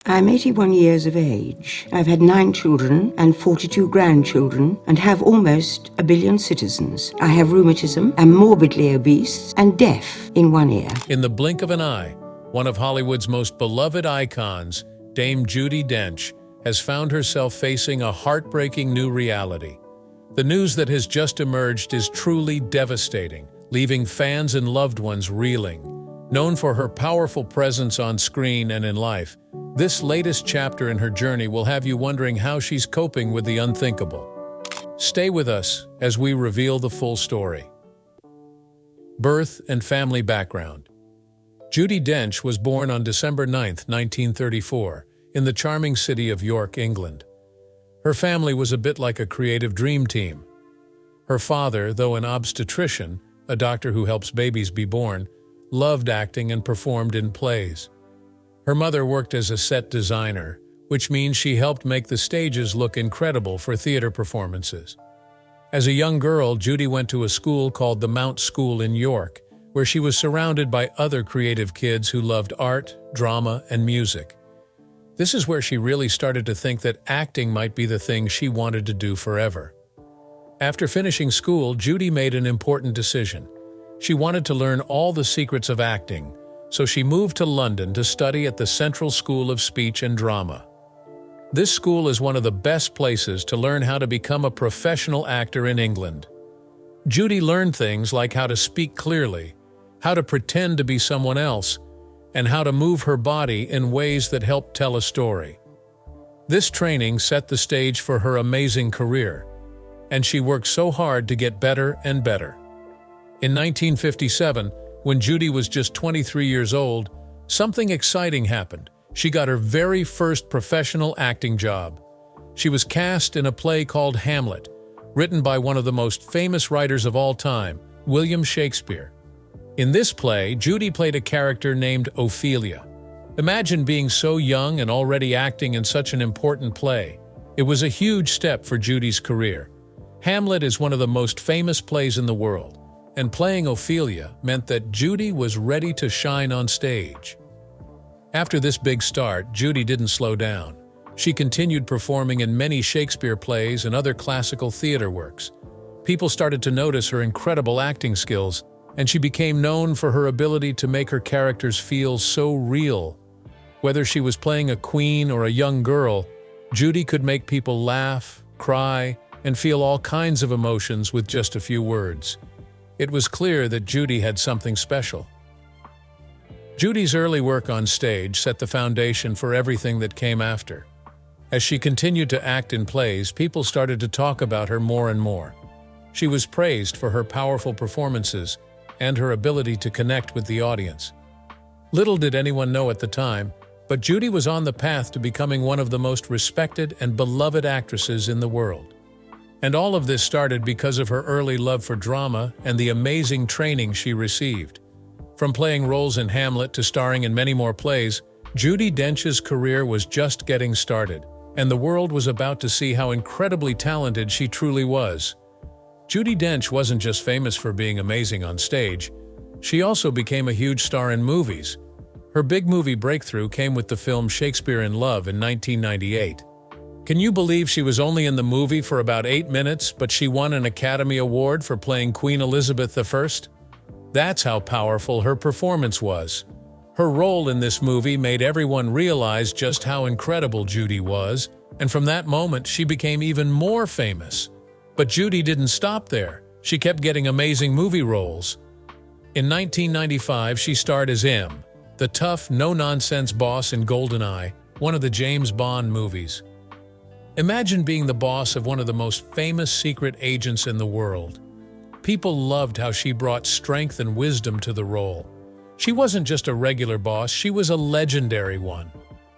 I'm 81 years of age. I've had 9 children and 42 grandchildren and have almost a billion citizens. I have rheumatism, am morbidly obese, and deaf in one ear. In the blink of an eye, one of Hollywood's most beloved icons, Dame Judi Dench, has found herself facing a heartbreaking new reality. The news that has just emerged is truly devastating, leaving fans and loved ones reeling. Known for her powerful presence on screen and in life, this latest chapter in her journey will have you wondering how she's coping with the unthinkable. Stay with us as we reveal the full story. Birth and family background. Judi Dench was born on December 9, 1934, in the charming city of York, England. Her family was a bit like a creative dream team. Her father, though an obstetrician, a doctor who helps babies be born, loved acting and performed in plays. Her mother worked as a set designer, which means she helped make the stages look incredible for theater performances. As a young girl, Judi went to a school called the Mount School in York, where she was surrounded by other creative kids who loved art, drama, and music. This is where she really started to think that acting might be the thing she wanted to do forever. After finishing school, Judi made an important decision. She wanted to learn all the secrets of acting, so she moved to London to study at the Central School of Speech and Drama. This school is one of the best places to learn how to become a professional actor in England. Judi learned things like how to speak clearly, how to pretend to be someone else, and how to move her body in ways that helped tell a story. This training set the stage for her amazing career, and she worked so hard to get better and better. In 1957, when Judi was just 23 years old, something exciting happened. She got her very first professional acting job. She was cast in a play called Hamlet, written by one of the most famous writers of all time, William Shakespeare. In this play, Judi played a character named Ophelia. Imagine being so young and already acting in such an important play. It was a huge step for Judi's career. Hamlet is one of the most famous plays in the world, and playing Ophelia meant that Judi was ready to shine on stage. After this big start, Judi didn't slow down. She continued performing in many Shakespeare plays and other classical theater works. People started to notice her incredible acting skills, and she became known for her ability to make her characters feel so real. Whether she was playing a queen or a young girl, Judi could make people laugh, cry, and feel all kinds of emotions with just a few words. It was clear that Judi had something special. Judi's early work on stage set the foundation for everything that came after. As she continued to act in plays, people started to talk about her more and more. She was praised for her powerful performances and her ability to connect with the audience. Little did anyone know at the time, but Judi was on the path to becoming one of the most respected and beloved actresses in the world. And all of this started because of her early love for drama and the amazing training she received. From playing roles in Hamlet to starring in many more plays, Judi Dench's career was just getting started, and the world was about to see how incredibly talented she truly was. Judi Dench wasn't just famous for being amazing on stage. She also became a huge star in movies. Her big movie breakthrough came with the film Shakespeare in Love in 1998. Can you believe she was only in the movie for about 8 minutes, but she won an Academy Award for playing Queen Elizabeth I? That's how powerful her performance was. Her role in this movie made everyone realize just how incredible Judi was, and from that moment she became even more famous. But Judi didn't stop there. She kept getting amazing movie roles. In 1995, she starred as M, the tough, no-nonsense boss in GoldenEye, one of the James Bond movies. Imagine being the boss of one of the most famous secret agents in the world. People loved how she brought strength and wisdom to the role. She wasn't just a regular boss, she was a legendary one.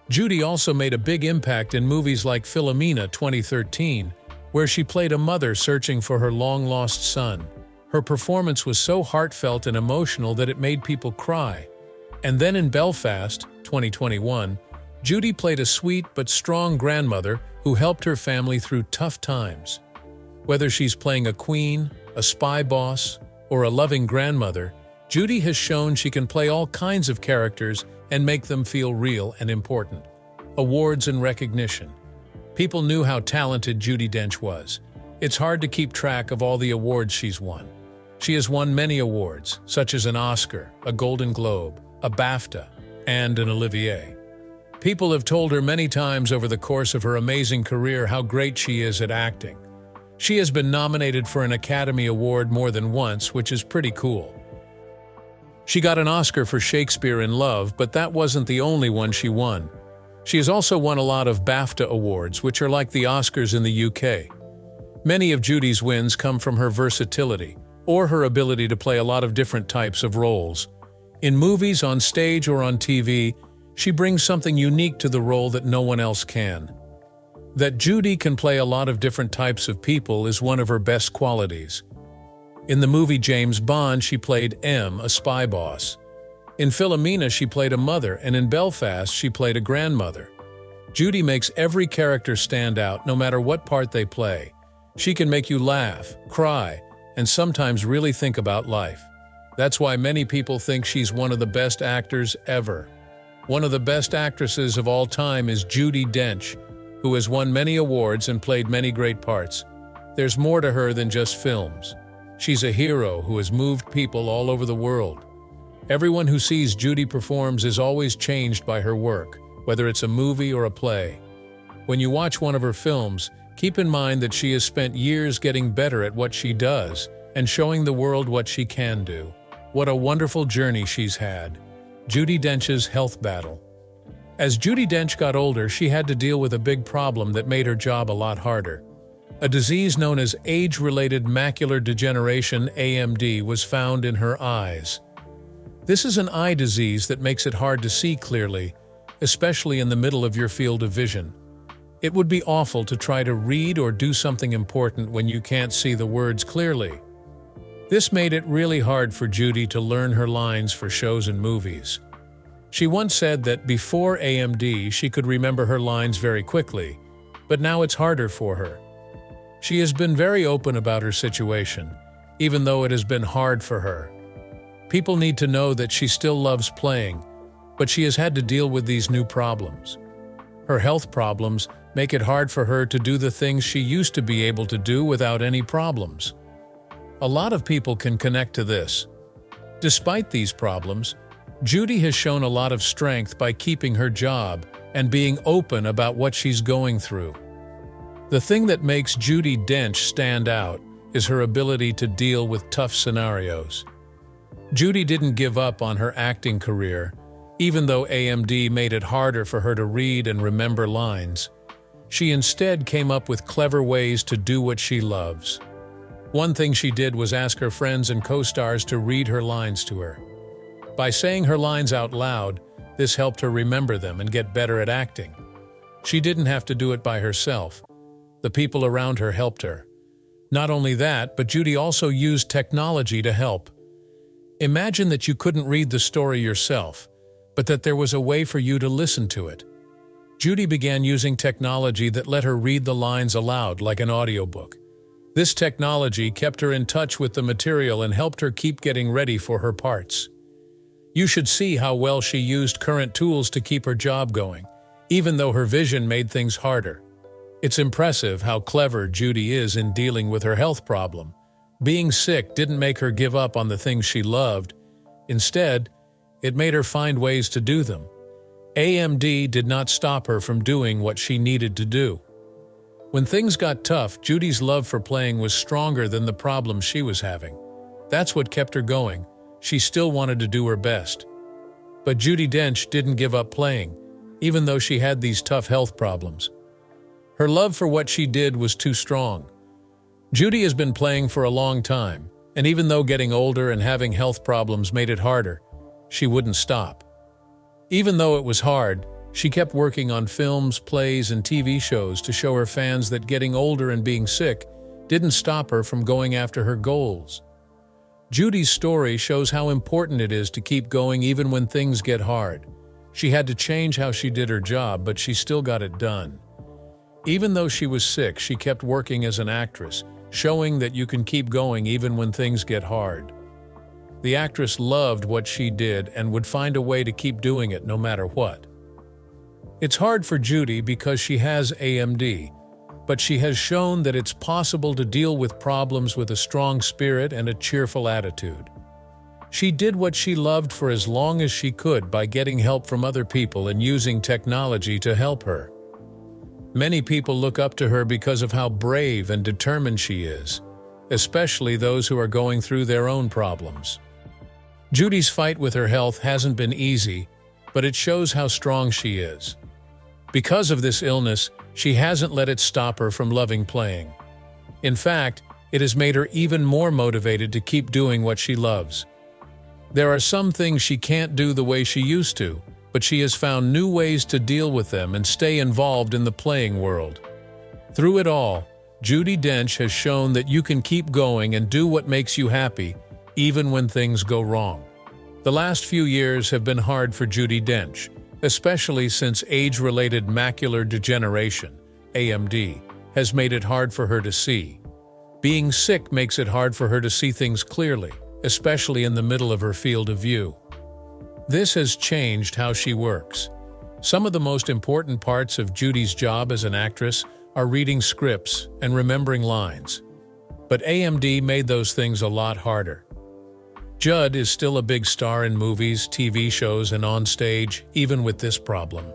Judi also made a big impact in movies like Philomena 2013, where she played a mother searching for her long-lost son. Her performance was so heartfelt and emotional that it made people cry. And then in Belfast 2021, Judi played a sweet but strong grandmother who helped her family through tough times. Whether she's playing a queen, a spy boss, or a loving grandmother, Judi has shown she can play all kinds of characters and make them feel real and important. awards and recognition. People knew how talented Judi Dench was. It's hard to keep track of all the awards she's won. She has won many awards, such as an Oscar, a Golden Globe, a BAFTA, and an Olivier. People have told her many times over the course of her amazing career how great she is at acting. She has been nominated for an Academy Award more than once, which is pretty cool. She got an Oscar for Shakespeare in Love, but that wasn't the only one she won. She has also won a lot of BAFTA awards, which are like the Oscars in the UK. Many of Judi's wins come from her versatility, or her ability to play a lot of different types of roles. In movies, on stage, or on TV, she brings something unique to the role that no one else can. That Judi can play a lot of different types of people is one of her best qualities. In the movie James Bond, she played M, a spy boss. In Philomena, she played a mother, and in Belfast, she played a grandmother. Judi makes every character stand out, no matter what part they play. She can make you laugh, cry, and sometimes really think about life. That's why many people think she's one of the best actors ever. One of the best actresses of all time is Judi Dench, who has won many awards and played many great parts. There's more to her than just films. She's a hero who has moved people all over the world. Everyone who sees Judi performs is always changed by her work, whether it's a movie or a play. When you watch one of her films, keep in mind that she has spent years getting better at what she does and showing the world what she can do. What a wonderful journey she's had. Judi Dench's health battle. As Judi Dench got older, she had to deal with a big problem that made her job a lot harder. A disease known as age-related macular degeneration, AMD, was found in her eyes. This is an eye disease that makes it hard to see clearly, especially in the middle of your field of vision. It would be awful to try to read or do something important when you can't see the words clearly. This made it really hard for Judi to learn her lines for shows and movies. She once said that before AMD, she could remember her lines very quickly, but now it's harder for her. She has been very open about her situation, even though it has been hard for her. People need to know that she still loves playing, but she has had to deal with these new problems. Her health problems make it hard for her to do the things she used to be able to do without any problems. A lot of people can connect to this. Despite these problems, Judi has shown a lot of strength by keeping her job and being open about what she's going through. The thing that makes Judi Dench stand out is her ability to deal with tough scenarios. Judi didn't give up on her acting career, even though AMD made it harder for her to read and remember lines. She instead came up with clever ways to do what she loves. One thing she did was ask her friends and co-stars to read her lines to her. By saying her lines out loud, this helped her remember them and get better at acting. She didn't have to do it by herself. The people around her helped her. Not only that, but Judi also used technology to help. Imagine that you couldn't read the story yourself, but that there was a way for you to listen to it. Judi began using technology that let her read the lines aloud like an audiobook. This technology kept her in touch with the material and helped her keep getting ready for her parts. You should see how well she used current tools to keep her job going, even though her vision made things harder. It's impressive how clever Judi is in dealing with her health problem. Being sick didn't make her give up on the things she loved. Instead, it made her find ways to do them. AMD did not stop her from doing what she needed to do. When things got tough, Judi's love for playing was stronger than the problems she was having. That's what kept her going. She still wanted to do her best. But Judi Dench didn't give up playing, even though she had these tough health problems. Her love for what she did was too strong. Judi has been playing for a long time, and even though getting older and having health problems made it harder, she wouldn't stop. Even though it was hard, she kept working on films, plays, and TV shows to show her fans that getting older and being sick didn't stop her from going after her goals. Judi's story shows how important it is to keep going even when things get hard. She had to change how she did her job, but she still got it done. Even though she was sick, she kept working as an actress, showing that you can keep going even when things get hard. The actress loved what she did and would find a way to keep doing it no matter what. It's hard for Judi because she has AMD, but she has shown that it's possible to deal with problems with a strong spirit and a cheerful attitude. She did what she loved for as long as she could by getting help from other people and using technology to help her. Many people look up to her because of how brave and determined she is, especially those who are going through their own problems. Judi's fight with her health hasn't been easy, but it shows how strong she is. Because of this illness, she hasn't let it stop her from loving playing. In fact, it has made her even more motivated to keep doing what she loves. There are some things she can't do the way she used to, but she has found new ways to deal with them and stay involved in the playing world. Through it all, Judi Dench has shown that you can keep going and do what makes you happy, even when things go wrong. The last few years have been hard for Judi Dench, especially since age-related macular degeneration, AMD, has made it hard for her to see. Being sick makes it hard for her to see things clearly, especially in the middle of her field of view. This has changed how she works. Some of the most important parts of Judi's job as an actress are reading scripts and remembering lines. But AMD made those things a lot harder. Jud is still a big star in movies, TV shows, and on stage, even with this problem.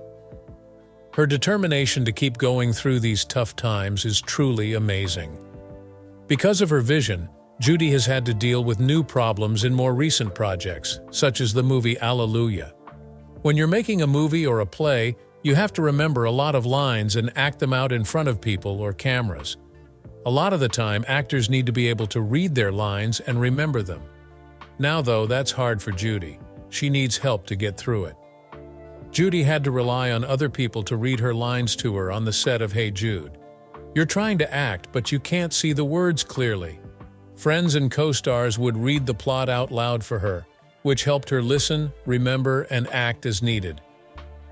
Her determination to keep going through these tough times is truly amazing. Because of her vision, Judi has had to deal with new problems in more recent projects, such as the movie Alleluia. When you're making a movie or a play, you have to remember a lot of lines and act them out in front of people or cameras. A lot of the time, actors need to be able to read their lines and remember them. Now, though, that's hard for Judi. She needs help to get through it. Judi had to rely on other people to read her lines to her on the set of Hey Jude. You're trying to act, but you can't see the words clearly. Friends and co-stars would read the plot out loud for her, which helped her listen, remember, and act as needed.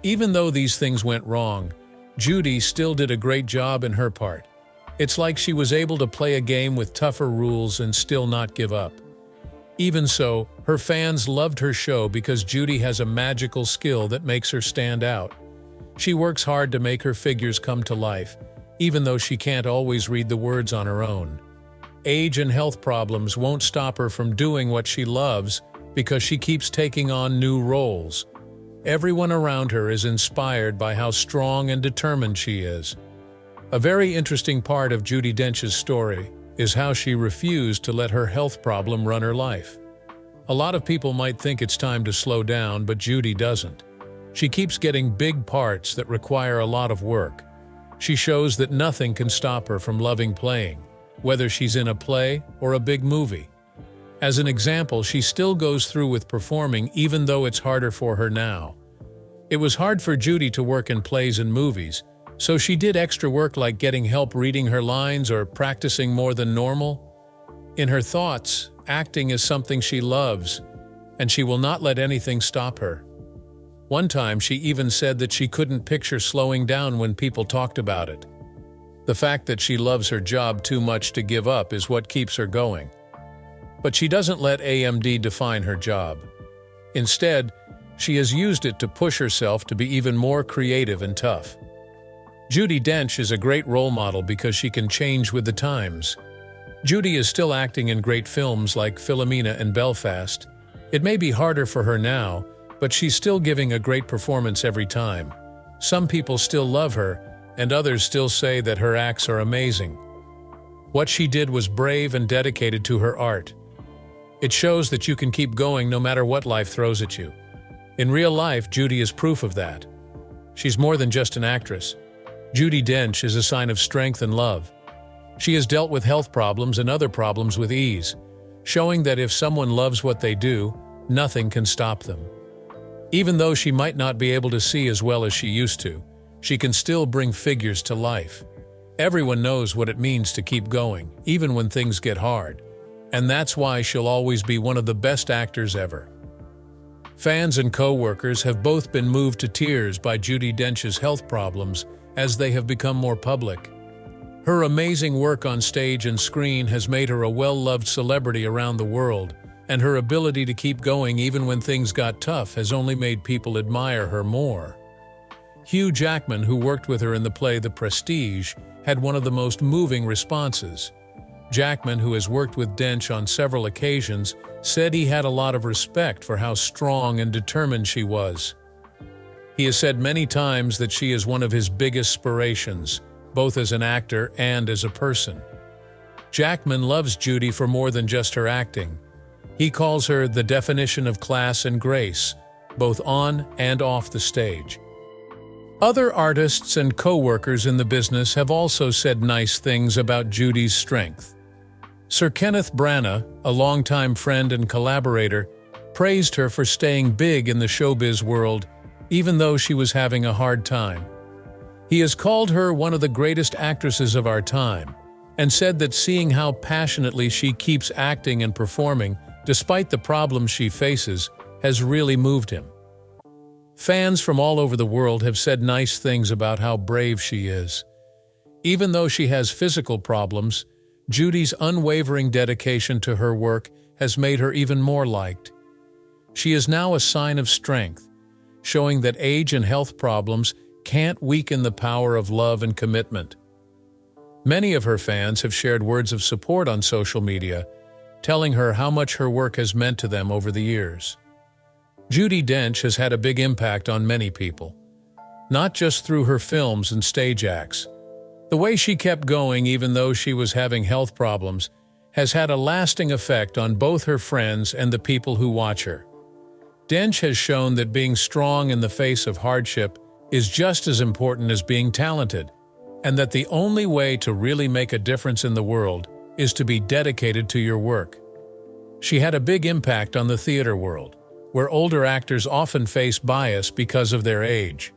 Even though these things went wrong, Judi still did a great job in her part. It's like she was able to play a game with tougher rules and still not give up. Even so, her fans loved her show because Judi has a magical skill that makes her stand out. She works hard to make her figures come to life, even though she can't always read the words on her own. Age and health problems won't stop her from doing what she loves because she keeps taking on new roles. Everyone around her is inspired by how strong and determined she is. A very interesting part of Judi Dench's story is how she refused to let her health problem run her life. A lot of people might think it's time to slow down, but Judi doesn't. She keeps getting big parts that require a lot of work. She shows that nothing can stop her from loving playing, whether she's in a play or a big movie. As an example, she still goes through with performing even though it's harder for her now. It was hard for Judi to work in plays and movies, so she did extra work like getting help reading her lines or practicing more than normal. In her thoughts, acting is something she loves, and she will not let anything stop her. One time, she even said that she couldn't picture slowing down when people talked about it. The fact that she loves her job too much to give up is what keeps her going. But she doesn't let AMD define her job. Instead, she has used it to push herself to be even more creative and tough. Judi Dench is a great role model because she can change with the times. Judi is still acting in great films like Philomena and Belfast. It may be harder for her now, but she's still giving a great performance every time. Some people still love her, and others still say that her acts are amazing. What she did was brave and dedicated to her art. It shows that you can keep going no matter what life throws at you. In real life, Judi is proof of that. She's more than just an actress. Judi Dench is a sign of strength and love. She has dealt with health problems and other problems with ease, showing that if someone loves what they do, nothing can stop them. Even though she might not be able to see as well as she used to, she can still bring figures to life. Everyone knows what it means to keep going, even when things get hard. And that's why she'll always be one of the best actors ever. Fans and co-workers have both been moved to tears by Judi Dench's health problems as they have become more public. Her amazing work on stage and screen has made her a well-loved celebrity around the world, and her ability to keep going even when things got tough has only made people admire her more. Hugh Jackman, who worked with her in the play The Prestige, had one of the most moving responses. Jackman, who has worked with Dench on several occasions, said he had a lot of respect for how strong and determined she was. He has said many times that she is one of his biggest inspirations, both as an actor and as a person. Jackman loves Judi for more than just her acting. He calls her the definition of class and grace, both on and off the stage. Other artists and co-workers in the business have also said nice things about Judi's strength. Sir Kenneth Branagh, a longtime friend and collaborator, praised her for staying big in the showbiz world, even though she was having a hard time. He has called her one of the greatest actresses of our time, and said that seeing how passionately she keeps acting and performing, despite the problems she faces, has really moved him. Fans from all over the world have said nice things about how brave she is. Even though she has physical problems, Judi's unwavering dedication to her work has made her even more liked. She is now a sign of strength, showing that age and health problems can't weaken the power of love and commitment. Many of her fans have shared words of support on social media, telling her how much her work has meant to them over the years. Judi Dench has had a big impact on many people, not just through her films and stage acts. The way she kept going even though she was having health problems has had a lasting effect on both her friends and the people who watch her. Dench has shown that being strong in the face of hardship is just as important as being talented, and that the only way to really make a difference in the world is to be dedicated to your work. She had a big impact on the theater world, where older actors often face bias because of their age.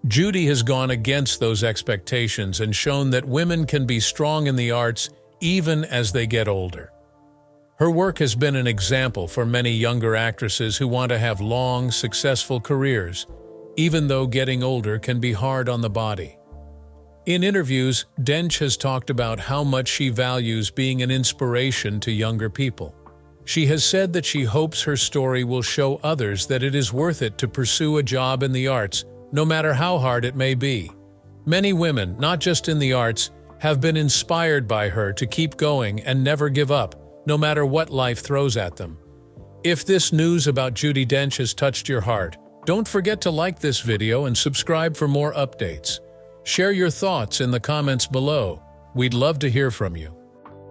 Judi has gone against those expectations and shown that women can be strong in the arts even as they get older. Her work has been an example for many younger actresses who want to have long, successful careers, even though getting older can be hard on the body. In interviews, Dench has talked about how much she values being an inspiration to younger people. She has said that she hopes her story will show others that it is worth it to pursue a job in the arts, no matter how hard it may be. Many women, not just in the arts, have been inspired by her to keep going and never give up, no matter what life throws at them. If this news about Judi Dench has touched your heart, don't forget to like this video and subscribe for more updates. Share your thoughts in the comments below. We'd love to hear from you.